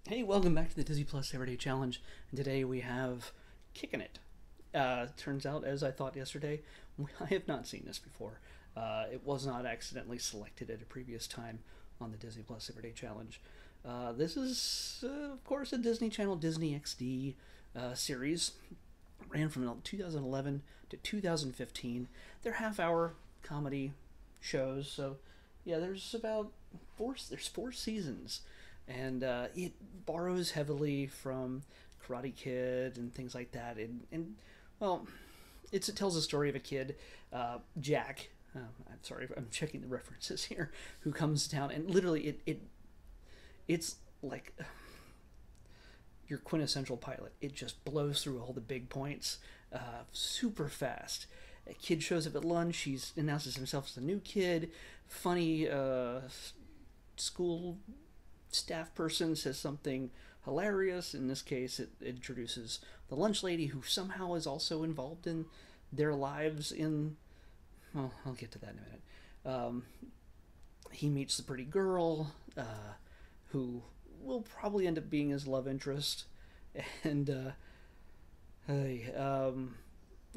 Hey, welcome back to the Disney Plus Everyday Challenge. And today we have Kickin' It. Turns out, as I thought yesterday, I have not seen this before. It was not accidentally selected at a previous time on the Disney Plus Everyday Challenge. This is, of course, a Disney Channel Disney XD series. Ran from 2011 to 2015. They're half-hour comedy shows, so yeah, there's four seasons, and it borrows heavily from Karate Kid and things like that. And well, it tells the story of a kid, Jack. I'm sorry, I'm checking the references here. Who comes down and literally it's like your quintessential pilot. It just blows through all the big points super fast. A kid shows up at lunch. He announces himself as a new kid. Funny school staff person says something hilarious. In this case, it introduces the lunch lady, who somehow is also involved in their lives. Well, I'll get to that in a minute. Um, he meets the pretty girl, who will probably end up being his love interest, and hey,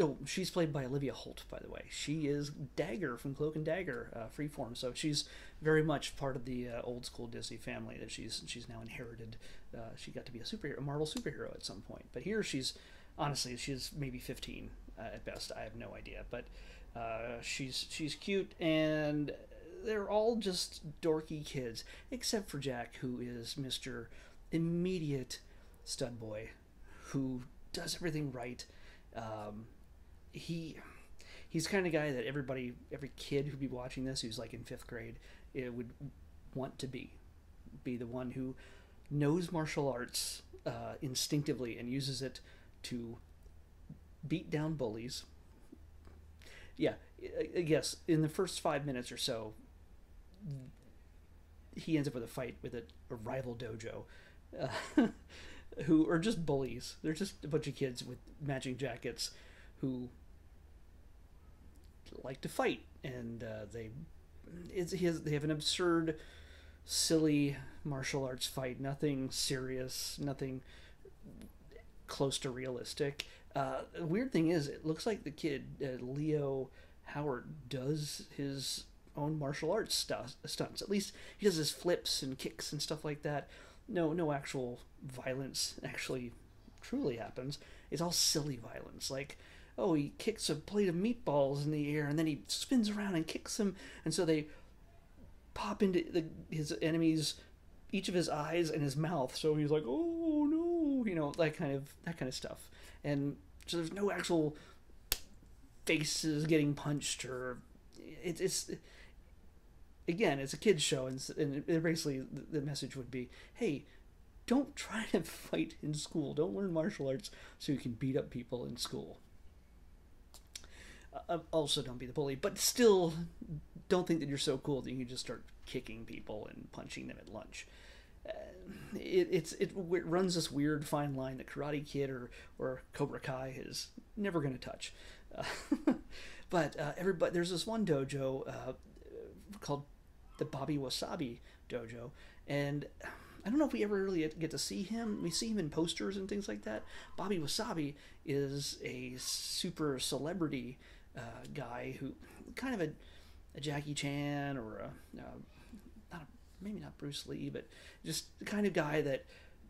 oh, she's played by Olivia Holt, by the way. She is Dagger from Cloak and Dagger, Freeform. So she's very much part of the old school Disney family that she's now inherited. She got to be a Marvel superhero at some point, but here she's maybe 15 at best. I have no idea, but she's cute, and they're all just dorky kids, except for Jack, who is Mr. Immediate Stud Boy, who does everything right. Um, he he's the kind of guy that every kid who'd be watching this, who's like in fifth grade, it would want to be the one who knows martial arts instinctively and uses it to beat down bullies. Yeah, I guess in the first 5 minutes or so, he ends up with a fight with a rival dojo, uh, who are just bullies. They're just a bunch of kids with matching jackets who like to fight, and they have an absurd, silly martial arts fight. Nothing serious, nothing close to realistic. The weird thing is, it looks like the kid Leo Howard does his own martial arts stunts. At least he does his flips and kicks and stuff like that. No actual violence actually truly happens. It's all silly violence. Like, oh, he kicks a plate of meatballs in the air and then he spins around and kicks them, and so they pop into his enemies, each of his eyes and his mouth. So he's like, oh no, that kind of stuff. And so there's no actual faces getting punched, or it's again, it's a kids show, and basically the message would be, hey, don't try to fight in school. Don't learn martial arts so you can beat up people in school. Also, don't be the bully, but still, don't think that you're so cool that you can just start kicking people and punching them at lunch. Uh, it runs this weird fine line that Karate Kid or Cobra Kai is never going to touch. Uh, but everybody, there's this one dojo called the Bobby Wasabi Dojo, and I don't know if we ever really get to see him. We see him in posters and things like that. Bobby Wasabi is a super celebrity guy who kind of a Jackie Chan, or maybe not Bruce Lee, but just the kind of guy that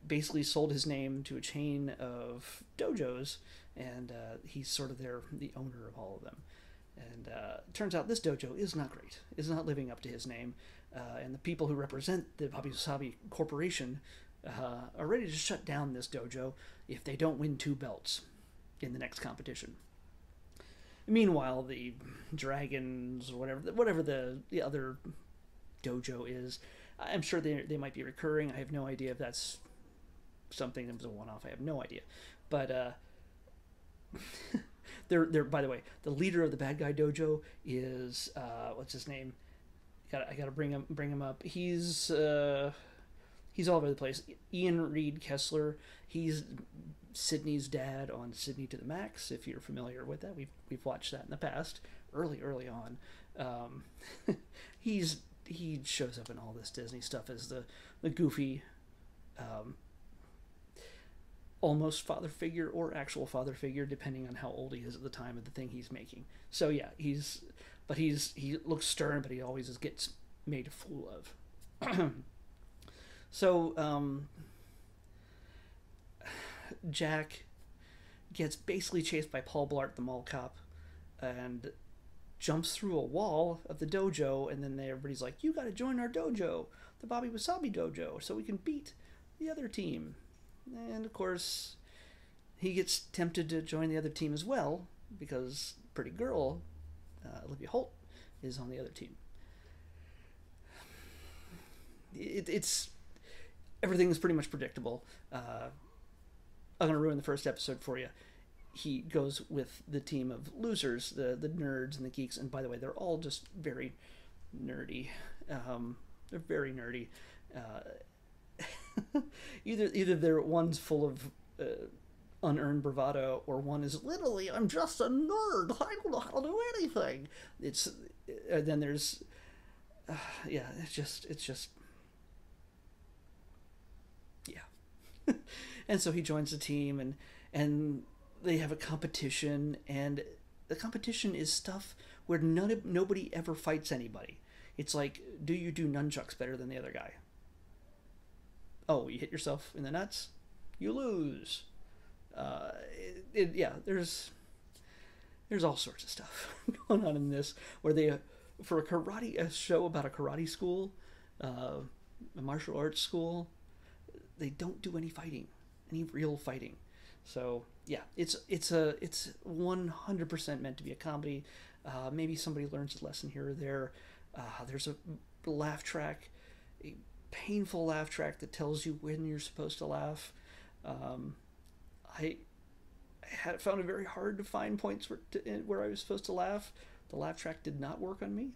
basically sold his name to a chain of dojos, and he's sort of the owner of all of them. And it turns out this dojo is not great, is not living up to his name, and the people who represent the Bobby Wasabi Corporation are ready to shut down this dojo if they don't win 2 belts in the next competition. Meanwhile, the dragons, or whatever the other dojo is, I'm sure they might be recurring. I have no idea if that's something that was a one-off. I have no idea, but they're by the way, the leader of the bad guy dojo is what's his name? I gotta bring him up. He's all over the place. Ian Reed Kessler. He's Sydney's dad on Sydney to the Max. If you're familiar with that, we've watched that in the past, early on. Um, he shows up in all this Disney stuff as the goofy um, almost father figure or actual father figure, depending on how old he is at the time of the thing he's making. So yeah, he looks stern, but he always gets made a fool of. So Jack gets basically chased by Paul Blart, the mall cop, and jumps through a wall of the dojo, and then everybody's like, "You got to join our dojo, the Bobby Wasabi dojo, so we can beat the other team." And of course, he gets tempted to join the other team as well because pretty girl Olivia Holt is on the other team. It's everything is pretty much predictable. I'm gonna ruin the first episode for you. He goes with the team of losers, the nerds and the geeks, and by the way, they're all just very nerdy. They're very nerdy. Either they're one's full of unearned bravado, or one is literally, I'm just a nerd. I don't know how to do anything. It's then there's yeah, it's just yeah. And so he joins the team, and they have a competition, and the competition is stuff where nobody ever fights anybody. It's like, do you do nunchucks better than the other guy? Oh, you hit yourself in the nuts, you lose. Yeah, there's all sorts of stuff going on in this, where they for a show about a karate school, a martial arts school, they don't do any fighting, any real fighting. So yeah, it's 100% meant to be a comedy. Maybe somebody learns a lesson here or there. There's a laugh track, a painful laugh track that tells you when you're supposed to laugh. I found it very hard to find points where I was supposed to laugh. The laugh track did not work on me.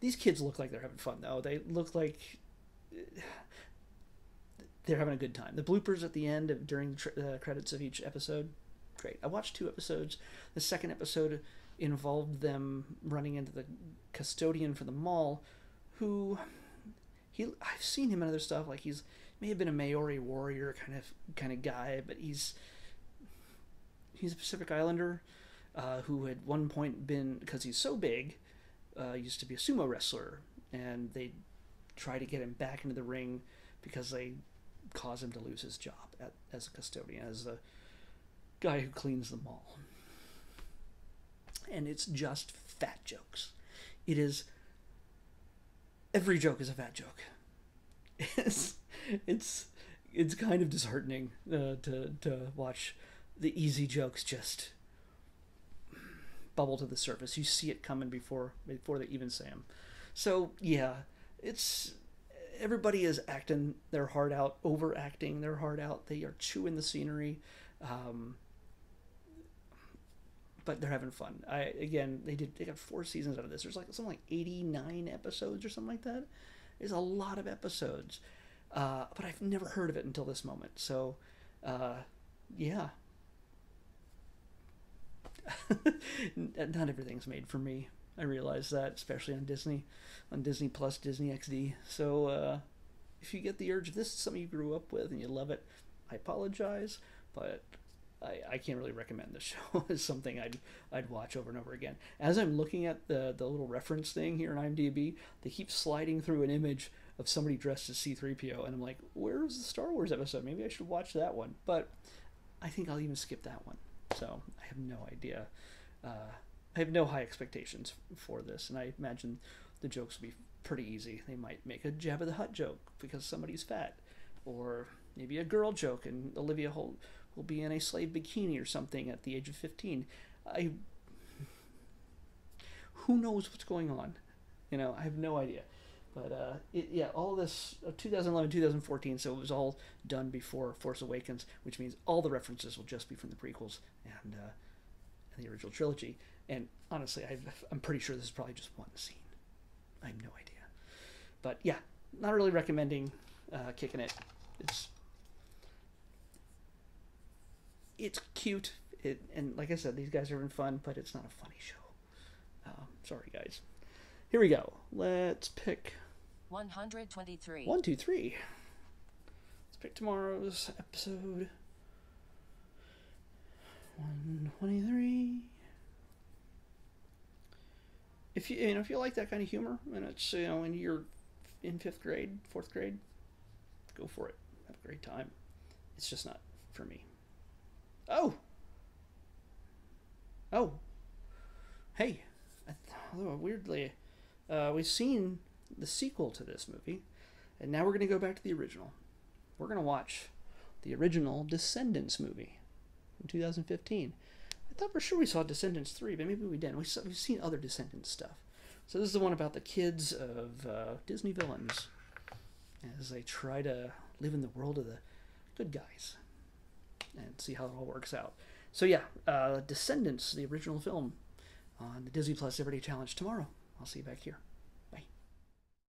These kids look like they're having fun, though. They look like they're having a good time. The bloopers at the end during the credits of each episode, great. I watched 2 episodes. The second episode involved them running into the custodian for the mall, who I've seen him in other stuff. Like may have been a Maori warrior kind of guy, but he's a Pacific Islander who had one point been, because he's so big, used to be a sumo wrestler, and they try to get him back into the ring because they cause him to lose his job as a custodian, as a guy who cleans the mall. And it's just fat jokes. Every joke is a fat joke. It's kind of disheartening to watch the easy jokes just bubble to the surface. You see it coming before they even say them. So yeah, everybody is acting their heart out, overacting their heart out. They are chewing the scenery, but they're having fun. They got 4 seasons out of this. There's something like 89 episodes or something like that. There's a lot of episodes, but I've never heard of it until this moment. So, yeah. Not everything's made for me. I realize that, especially on Disney Plus, Disney XD. So if you get the urge, if this is something you grew up with and you love it, I apologize, but I can't really recommend this show as something I'd watch over and over again. As I'm looking at the little reference thing here on IMDb, they keep sliding through an image of somebody dressed as C-3PO, and I'm like, where's the Star Wars episode? Maybe I should watch that one, but I think I'll even skip that one. So I have no idea. I have no high expectations for this, and I imagine the jokes will be pretty easy. They might make a Jabba the Hutt joke because somebody's fat, or maybe a girl joke, and Olivia Holt will be in a slave bikini or something at the age of 15. Who knows what's going on? I have no idea. But all this 2011, 2014, so it was all done before Force Awakens, which means all the references will just be from the prequels and the original trilogy. And honestly, I'm pretty sure this is probably just one scene. I have no idea. But yeah, not really recommending Kickin' It. It's cute, and like I said, these guys are having fun, but it's not a funny show. Sorry, guys. Here we go. Let's pick 123. 1, 2, 3. pick tomorrow's episode 123. If if you like that kind of humor, and it's when you're in 5th grade, 4th grade, go for it. Have a great time. It's just not for me. Oh, hey, weirdly, we've seen the sequel to this movie, and now we're going to go back to the original. We're going to watch the original Descendants movie from 2015. I thought for sure we saw Descendants 3, but maybe we didn't. We've seen other Descendants stuff. So this is the one about the kids of Disney villains as they try to live in the world of the good guys and see how it all works out. So yeah, Descendants, the original film, on the Disney Plus Everyday Challenge tomorrow. I'll see you back here.